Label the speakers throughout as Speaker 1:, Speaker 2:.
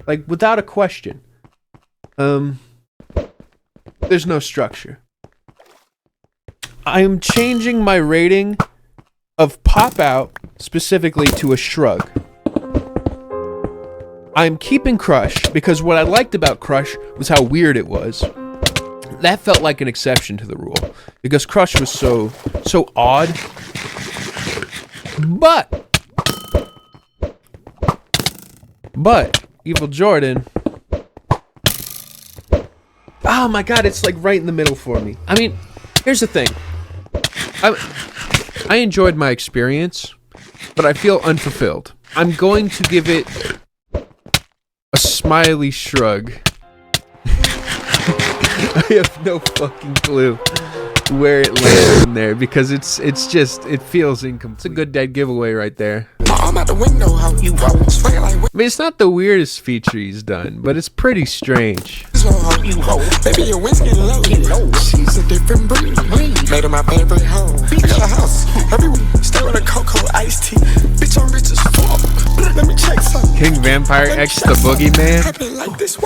Speaker 1: Like, without a question. There's no structure. I am changing my rating of Pop Out specifically to a shrug. I'm keeping Crush because what I liked about Crush was how weird it was. That felt like an exception to the rule because Crush was so odd. But Evil Jordan. Oh my god, it's like right in the middle for me. I mean, here's the thing. I enjoyed my experience, but I feel unfulfilled. I'm going to give it a smiley shrug. I have no fucking clue where it lands in there because it feels incomplete. It's a good dead giveaway right there.
Speaker 2: I'm out the window, how you sway like
Speaker 1: I mean, it's not the weirdest feature he's done, but it's pretty strange.
Speaker 2: baby, your whiskey low. She's a different breed. Made her my favorite hoe. I got a house everywhere. Stay with a cocoa iced tea. Bitch, I'm rich as fuck. Let me check something.
Speaker 1: King Vampire X the Boogeyman.
Speaker 2: Like this.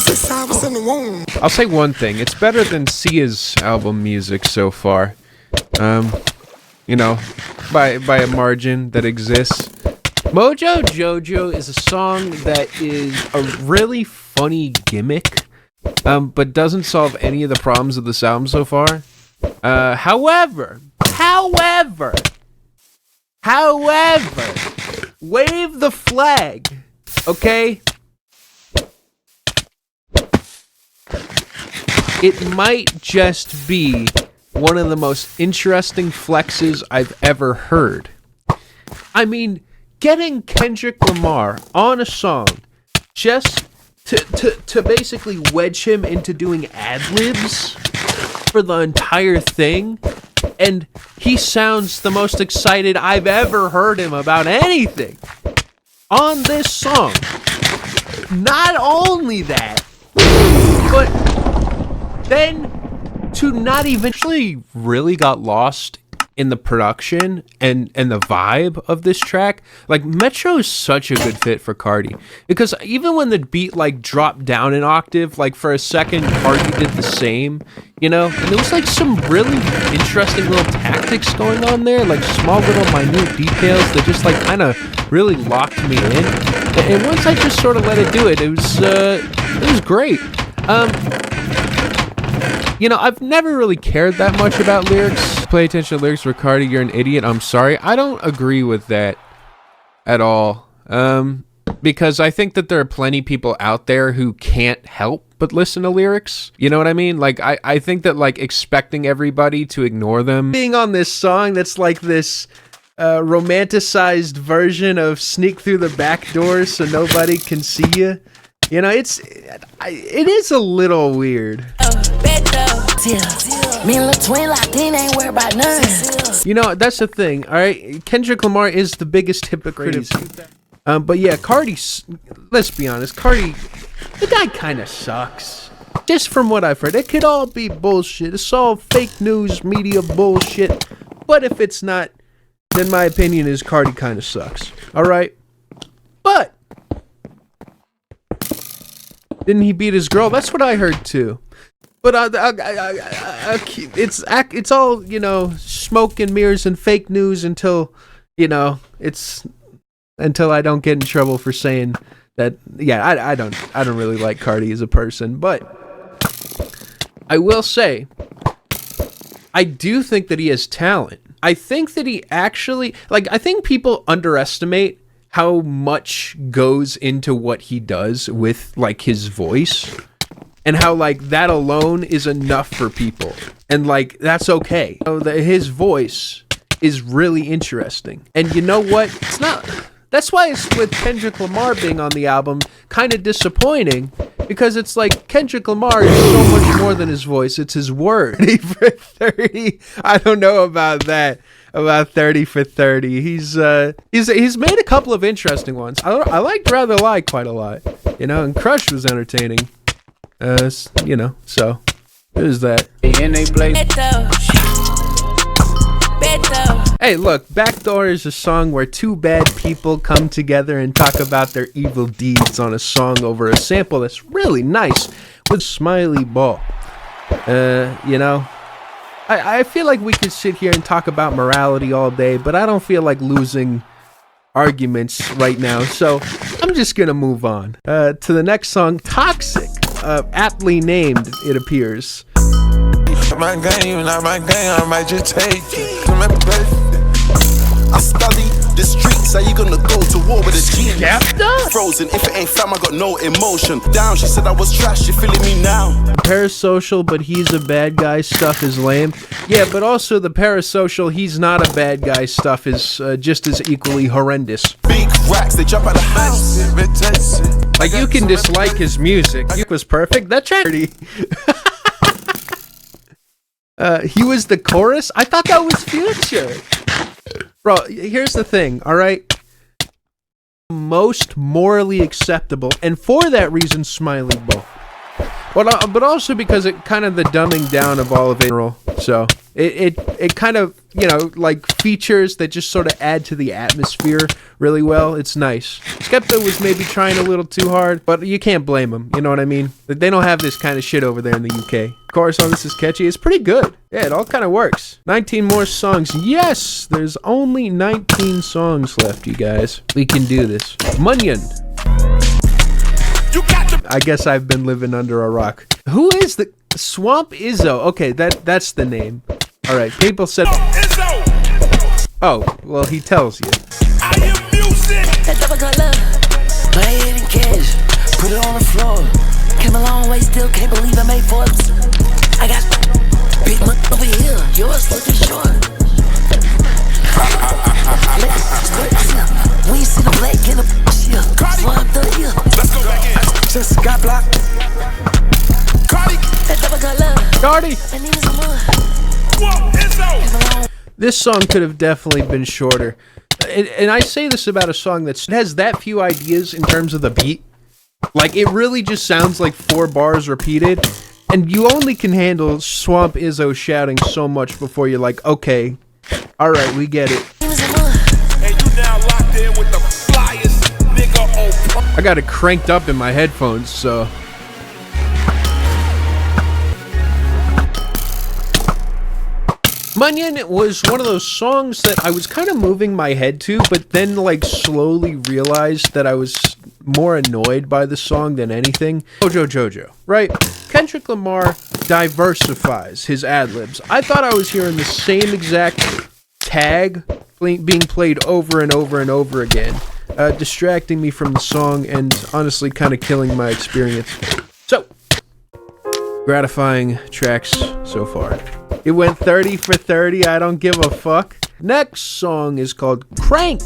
Speaker 2: Since I was in the womb.
Speaker 1: I'll say one thing. It's better than Sia's album music so far. You know, by a margin that exists. Mojo Jojo is a song that is a really funny gimmick, but doesn't solve any of the problems of this album so far. However, wave the flag, okay? It might just be one of the most interesting flexes I've ever heard. I mean, getting Kendrick Lamar on a song just to basically wedge him into doing ad-libs for the entire thing, and he sounds the most excited I've ever heard him about anything on this song. Not only that, but then to not even actually really got lost in the production and the vibe of this track. Like, Metro is such a good fit for Cardi, because even when the beat like dropped down an octave, like for a second Cardi did the same, you know, and there was like some really interesting little tactics going on there, like small little minute details that just like kind of really locked me in. And once I just sort of let it do it, it was great. You know, I've never really cared that much about lyrics. Pay attention to lyrics for Cardi, you're an idiot, I'm sorry. I don't agree with that at all. Because I think that there are plenty of people out there who can't help but listen to lyrics. You know what I mean? Like, I think that, like, expecting everybody to ignore them. Being on this song that's like this romanticized version of Sneak Through the Back Door so nobody can see you. You know, it is a little weird. You know, that's the thing, all right? Kendrick Lamar is the biggest hypocrite. But yeah, Cardi, let's be honest, Cardi, the guy kind of sucks. Just from what I've heard, it could all be bullshit. It's all fake news, media bullshit. But if it's not, then my opinion is Cardi kind of sucks. All right? But didn't he beat his girl? That's what I heard too. But it's all, you know, smoke and mirrors and fake news until, you know, until I don't get in trouble for saying that. Yeah, I don't really like Cardi as a person, but I will say I do think that he has talent. I think that he actually, like, I think people underestimate how much goes into what he does with, like, his voice, and how, like, that alone is enough for people, and, like, that's okay. So his voice is really interesting, and you know what? It's not. That's why it's with Kendrick Lamar being on the album kind of disappointing, because it's like Kendrick Lamar is so much more than his voice; it's his word. 30 for 30. I don't know about that. About 30 for 30. He's made a couple of interesting ones. I liked Rather Lie quite a lot, you know, and Crush was entertaining. You know, so there's that.
Speaker 3: And they play better.
Speaker 1: Hey, look, Backdoor is a song where two bad people come together and talk about their evil deeds on a song over a sample that's really nice with Smiley Ball. You know, I feel like we could sit here and talk about morality all day, but I don't feel like losing arguments right now, so I'm just gonna move on to the next song, Toxic, aptly named, it appears.
Speaker 2: My game, not my game, I might just take it. Remember, I study the streets, how you gonna go to war with a genius? Frozen, if it ain't fam, I got no emotion. Down, she said I was trash, you feeling me now?
Speaker 1: Parasocial, but he's a bad guy stuff is lame. Yeah, but also the parasocial, he's not a bad guy stuff is just as equally horrendous.
Speaker 2: Big racks, they jump out the house.
Speaker 1: Like, you can dislike his music. It was perfect. That charity. He was the chorus? I thought that was Future. Bro, here's the thing, alright? Most morally acceptable, and for that reason, Smiley Bow. But also because it kind of the dumbing down of all of it. So, it kind of, you know, like features that just sort of add to the atmosphere really well. It's nice. Skepta was maybe trying a little too hard, but you can't blame him. You know what I mean? They don't have this kind of shit over there in the UK. Chorus on this is catchy. It's pretty good. Yeah, it all kind of works. 19 more songs. Yes! There's only 19 songs left, you guys. We can do this. Munyon. I guess I've been living under a rock. Who is the Swamp Izzo? Okay, that's the name. All right, people said. Oh, well, he tells you.
Speaker 3: I am music. That double color. Play it in cash. Put it on the floor. Came a long way, still can't believe I made Forbes. I got big money over here. Yours looking short. We see the black in the shit. Swamp through here.
Speaker 2: Let's go back in. Just got blocked. Cardi.
Speaker 3: That double color.
Speaker 1: Cardi.
Speaker 3: My name is Amor.
Speaker 1: This song could have definitely been shorter. And I say this about a song that has that few ideas in terms of the beat. Like, it really just sounds like 4 bars repeated. And you only can handle Swamp Izzo shouting so much before you're like, okay, alright, we get it.
Speaker 2: And you now locked in with the flyest nigga on.
Speaker 1: I got it cranked up in my headphones, so. Munyon was one of those songs that I was kind of moving my head to, but then like slowly realized that I was more annoyed by the song than anything. Jojo, right? Kendrick Lamar diversifies his ad-libs. I thought I was hearing the same exact tag being played over and over and over again, distracting me from the song and honestly kind of killing my experience. So, gratifying tracks so far. It went 30 for 30, I don't give a fuck. Next song is called Crank.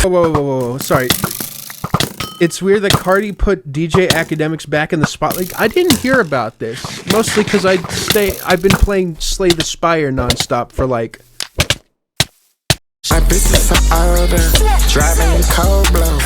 Speaker 1: Whoa, sorry. It's weird that Cardi put DJ Academics back in the spotlight. I didn't hear about this, mostly because I've been playing Slay the Spire nonstop for like.
Speaker 2: My bitch is so older, driving cold blow.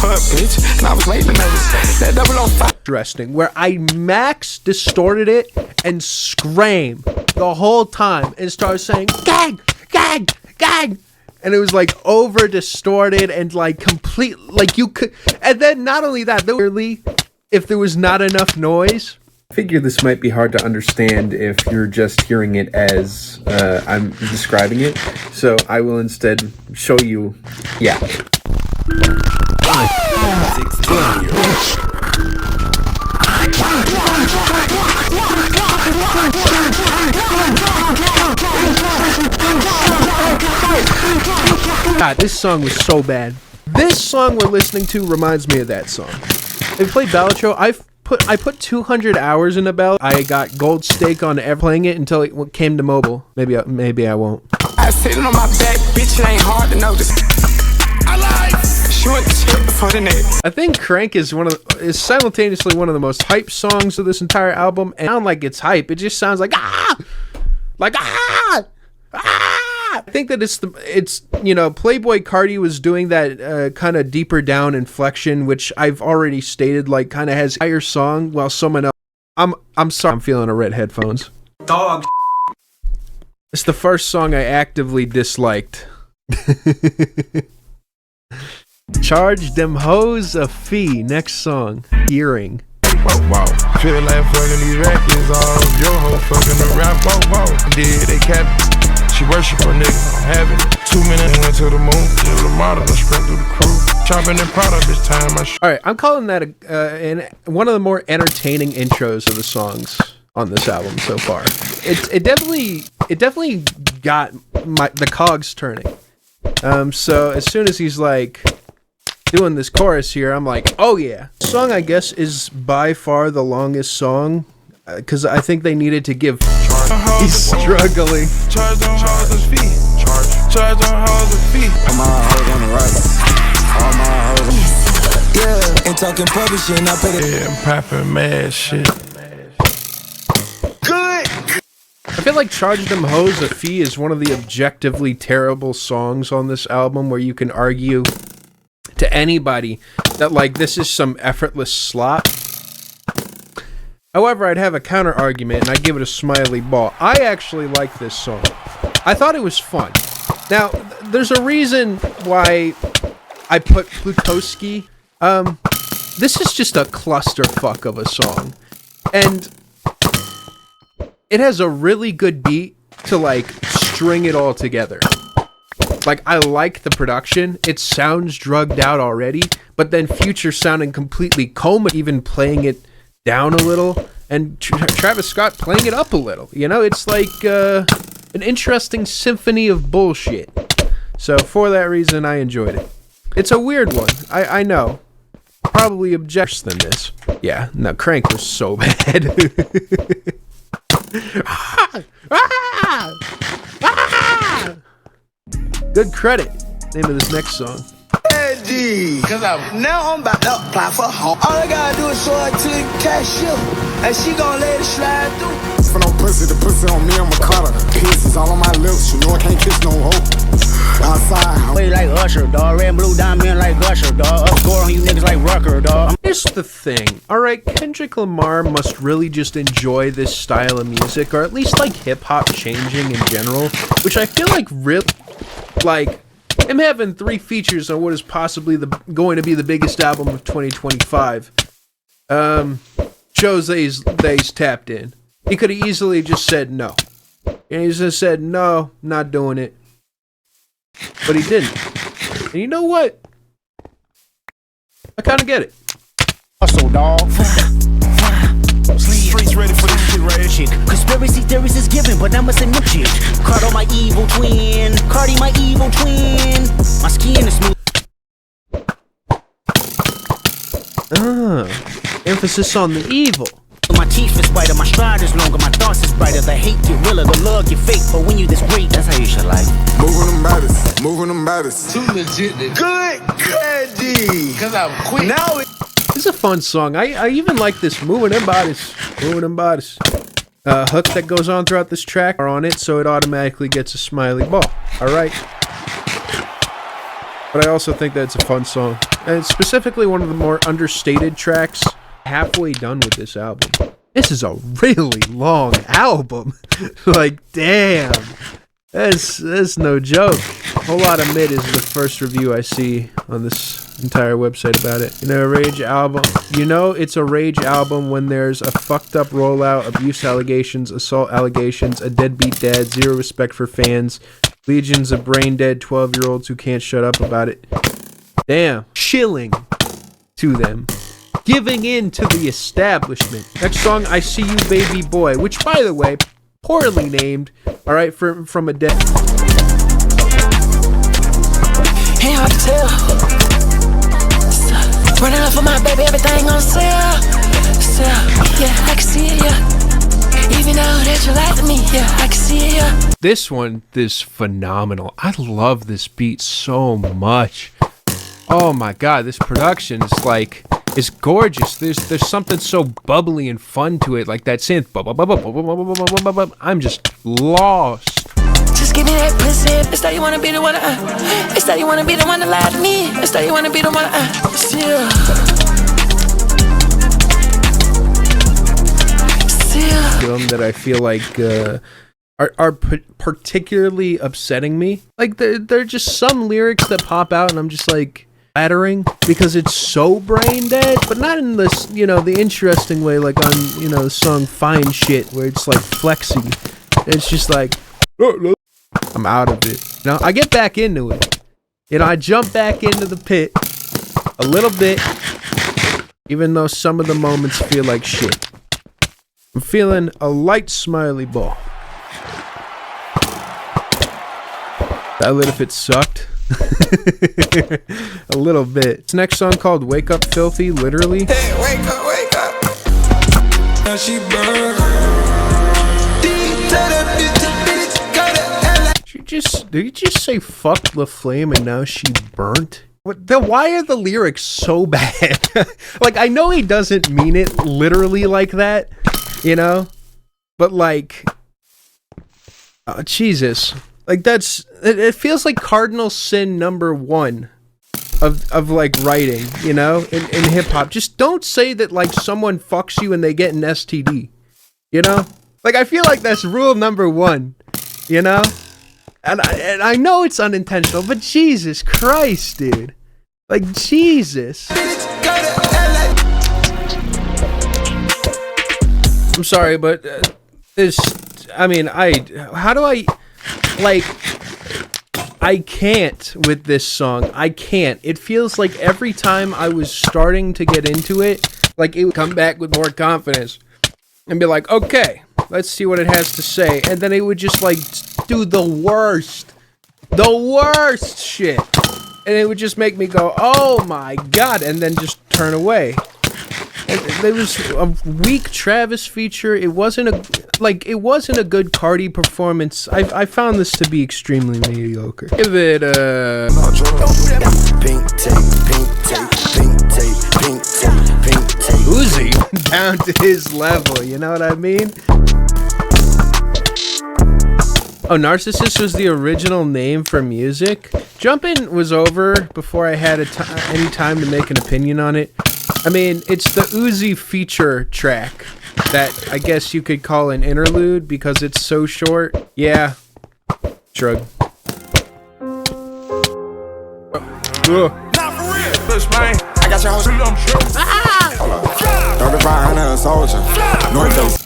Speaker 2: Bitch, and I was late to notice that 005.
Speaker 1: Interesting, where I max distorted it and screamed the whole time and started saying gang, gang, gang, and it was like over distorted and like complete, like you could, and then not only that, if there was not enough noise.
Speaker 4: I figure this might be hard to understand if you're just hearing it as I'm describing it, so I will instead show you, yeah.
Speaker 1: God, this song was so bad. This song we're listening to reminds me of that song. Have you played Balatro? I put 200 hours in a bell. I got gold stake on ever playing it until it came to mobile. Maybe I won't.
Speaker 2: I sitting on my back, bitch, it ain't hard to notice. I like She went to check for the neck.
Speaker 1: I think Crank is simultaneously one of the most hype songs of this entire album, and sound like it's hype. It just sounds like like ah. I think that it's you know, Playboy Cardi was doing that kind of deeper down inflection, which I've already stated, like, kind of has a higher song, while someone else. I'm sorry, I'm feeling a red headphones.
Speaker 2: Dog.
Speaker 1: It's the first song I actively disliked. Charge them hoes a fee. Next song, Hearing.
Speaker 5: Wow. Feel like fucking these rackets off. Your hoe fucking the rap. Wow. Did they cap? She worship a nigga. I'm having it. 2 minutes went to the moon. To the model and sprint through the crew. Chopping the product this time.
Speaker 1: Alright, I'm calling that one of the more entertaining intros of the songs on this album so far. It definitely got the cogs turning. So as soon as he's like doing this chorus here, I'm like, oh yeah. The song, I guess, is by far the longest song, because I think they needed to give. He's struggling.
Speaker 5: Charge them hoes a fee. Charge them hoes a fee.
Speaker 3: All my hoes on the right. All my hoes. Yeah, and talking publishing, I pay the.
Speaker 5: Yeah, I'm popping mad shit.
Speaker 1: I feel like Charge Them Hoes a Fee is one of the objectively terrible songs on this album, where you can argue to anybody that, like, this is some effortless slop. However, I'd have a counter argument, and I'd give it a smiley ball. I actually like this song. I thought it was fun. Now, there's a reason why I put Plutowski. This is just a clusterfuck of a song. And it has a really good beat to, like, string it all together. Like, I like the production. It sounds drugged out already, but then Future sounding completely coma, even playing it down a little, and Travis Scott playing it up a little. You know, it's like an interesting symphony of bullshit. So for that reason, I enjoyed it. It's a weird one. I know. Probably objects than this. Yeah, no, Crank was so bad. Good credit. Name of this next song.
Speaker 3: Cause now I'm about to apply for home. All I gotta do is show her to the cashier, and she gon' let it slide through.
Speaker 2: For no pussy, the pussy on me, I'm a cutter. Piss is all on my lips, you know I can't kiss no hoe. Outside,
Speaker 3: Way like Usher, dog. Red and blue diamond like Usher, dog. Up score on you niggas like Rucker, dog.
Speaker 1: Here's the thing. Alright, Kendrick Lamar must really just enjoy this style of music, or at least like hip-hop changing in general, which I feel like really, like, him having 3 features on what is possibly going to be the biggest album of 2025 shows that he's tapped in. He could have easily just said no. And he just said, no, not doing it. But he didn't. And you know what? I kind of get it.
Speaker 3: Hustle, dog. Streets ready for this shit right here. Conspiracy theories is given, but now must admit shit. Cardo, my evil twin. Cardi, my evil twin. My skin is smooth.
Speaker 1: Emphasis on the evil.
Speaker 3: My teeth is whiter, my stride is longer, my thoughts is brighter. The hate get realer, the love get fake, but when you this great, that's how you should like.
Speaker 2: moving them baddest. Too legit. Good, Eddie. Cause I'm quick. Now
Speaker 1: It's a fun song. I even like this Moving Them Bodies. Hook that goes on throughout this track are on it, so it automatically gets a smiley ball. Alright. But I also think that it's a fun song. And it's specifically one of the more understated tracks. Halfway done with this album. This is a really long album. Like, damn. That's no joke. Whole Lot of Mid is the first review I see on this entire website about it. A rage album. It's a rage album when there's a fucked up rollout, abuse allegations, assault allegations, a deadbeat dad, zero respect for fans, legions of brain dead 12-year-olds who can't shut up about it. Damn. Chilling to them. Giving in to the establishment. Next song, I See You Baby Boy, which, by the way, poorly named, alright, from a dead.
Speaker 3: Ain't hard to tell. Running up for my baby, everything on sale. Yeah, I can see it, yeah. Even though that you like me, yeah, I can see it, yeah.
Speaker 1: This one is phenomenal. I love this beat so much. Oh my god, this production is like, it's gorgeous. There's something so bubbly and fun to it, like that synth. I'm just lost.
Speaker 3: Just give me that pussy. It's that you wanna be the one. It's that you wanna be the one to lie to me. It's that you wanna be the one.
Speaker 1: Film that I feel like are particularly upsetting me. Like they're just some lyrics that pop out, and I'm just like flattering because it's so brain dead, but not in this, you know, the interesting way, like on, you know, the song Fine Shit, where it's like flexy. It's just like I'm out of it. You know, I get back into it. You know, I jump back into the pit a little bit, even though some of the moments feel like shit. I'm feeling a light smiley ball. That lit if it sucked. A little bit. This next song called Wake Up Filthy, literally.
Speaker 2: Hey, wake up, wake up. Now she burn.
Speaker 1: Did you just say fuck the flame and now she burnt? Why are the lyrics so bad? Like, I know he doesn't mean it literally like that, you know? But like, oh, Jesus. Like, it feels like cardinal sin number 1 of like writing, you know, in hip hop. Just don't say that like someone fucks you and they get an STD, you know? Like, I feel like that's rule number 1, you know? And I know it's unintentional, but Jesus Christ, dude. Like, Jesus. I'm sorry, but I can't with this song. I can't. It feels like every time I was starting to get into it, like it would come back with more confidence and be like, okay, let's see what it has to say. And then it would just like do the worst shit. And it would just make me go, oh my god, and then just turn away. There was a weak Travis feature. It wasn't a good Cardi performance. I found this to be extremely mediocre. Give it
Speaker 3: Pink tape, pink tape, pink tape, pink tape, pink tape.
Speaker 1: Uzi down to his level, you know what I mean? Oh, Narcissist was the original name for music. Jumpin' was over before I had any time to make an opinion on it. I mean, it's the Uzi feature track that I guess you could call an interlude because it's so short. Yeah. Shrug.
Speaker 2: Not for real. Push, man. I got your house. Hold up. 3500 soldier. North Face.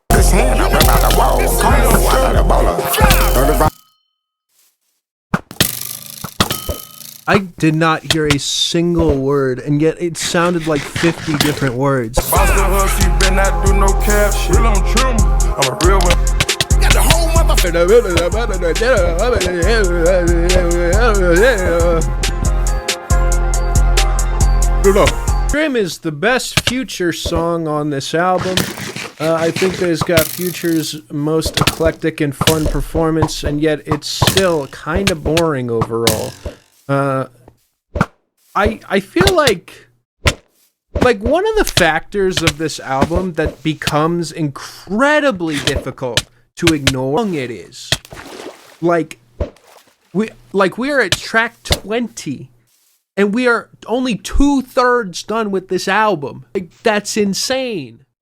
Speaker 2: This hand, I'm about the wall. Come on, I'm the baller. 35.
Speaker 1: I did not hear a single word, and yet it sounded like 50 different words.
Speaker 5: Boss the hustle, you better not do no cap shit. I'm trim. I'm a real one.
Speaker 2: Got the whole motherfucker.
Speaker 1: Trim is the best Future song on this album. I think that it's got Future's most eclectic and fun performance, and yet it's still kind of boring overall. I feel like one of the factors of this album that becomes incredibly difficult to ignore, how long it is. We are at track 20 and we are only 2/3 done with this album. Like, that's insane.